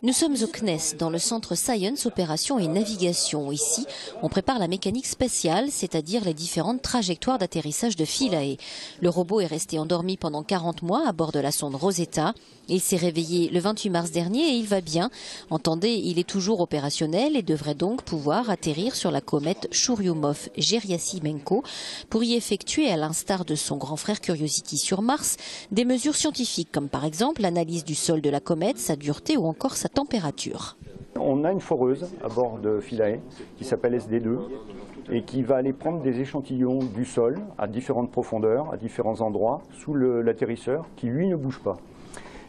Nous sommes au CNES, dans le centre Science, Opération et Navigation. Ici, on prépare la mécanique spéciale, c'est-à-dire les différentes trajectoires d'atterrissage de Philae. Le robot est resté endormi pendant 40 mois à bord de la sonde Rosetta. Il s'est réveillé le 28 mars dernier et il va bien. Entendez, il est toujours opérationnel et devrait donc pouvoir atterrir sur la comète Churyumov-Gerasimenko pour y effectuer, à l'instar de son grand frère Curiosity sur Mars, des mesures scientifiques comme par exemple l'analyse du sol de la comète, sa dureté ou encore sa température. On a une foreuse à bord de Philae qui s'appelle SD2 et qui va aller prendre des échantillons du sol à différentes profondeurs, à différents endroits, sous l'atterrisseur qui lui ne bouge pas.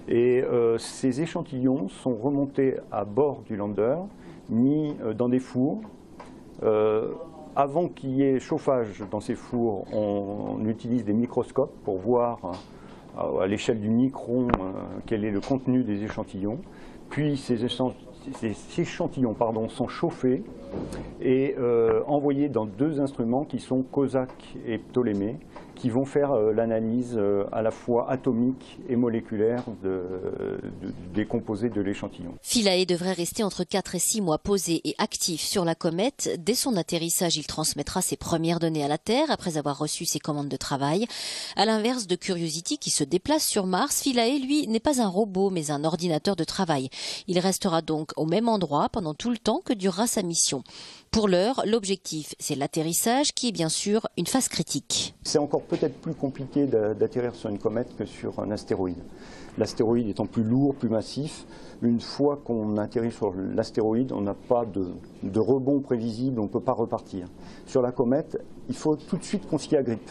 Et ces échantillons sont remontés à bord du lander, mis dans des fours. Avant qu'il y ait chauffage dans ces fours, on utilise des microscopes pour voir à l'échelle du micron quel est le contenu des échantillons. Puis ces échantillons sont chauffés et envoyés dans deux instruments qui sont COSAC et Ptolémée, qui vont faire l'analyse à la fois atomique et moléculaire des composés de l'échantillon. Philae devrait rester entre 4 et 6 mois posé et actif sur la comète. Dès son atterrissage, il transmettra ses premières données à la Terre après avoir reçu ses commandes de travail. À l'inverse de Curiosity qui se déplace sur Mars, Philae, lui, n'est pas un robot mais un ordinateur de travail. Il restera donc au même endroit pendant tout le temps que durera sa mission. Pour l'heure, l'objectif, c'est l'atterrissage qui est bien sûr une phase critique. C'est encore peut-être plus compliqué d'atterrir sur une comète que sur un astéroïde. L'astéroïde étant plus lourd, plus massif, une fois qu'on atterrit sur l'astéroïde, on n'a pas de rebond prévisible, on ne peut pas repartir. Sur la comète, il faut tout de suite qu'on s'y agrippe.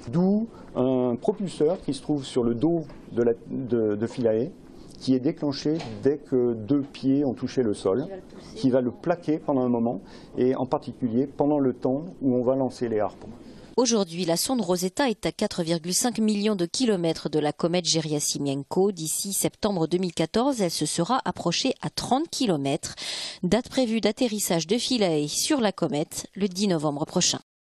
D'où un propulseur qui se trouve sur le dos de Philae, qui est déclenché dès que deux pieds ont touché le sol, qui va le plaquer pendant un moment, et en particulier pendant le temps où on va lancer les harpons. Aujourd'hui, la sonde Rosetta est à 4,5 millions de kilomètres de la comète Gerasimenko. D'ici septembre 2014, elle se sera approchée à 30 kilomètres. Date prévue d'atterrissage de Philae sur la comète le 10 novembre prochain.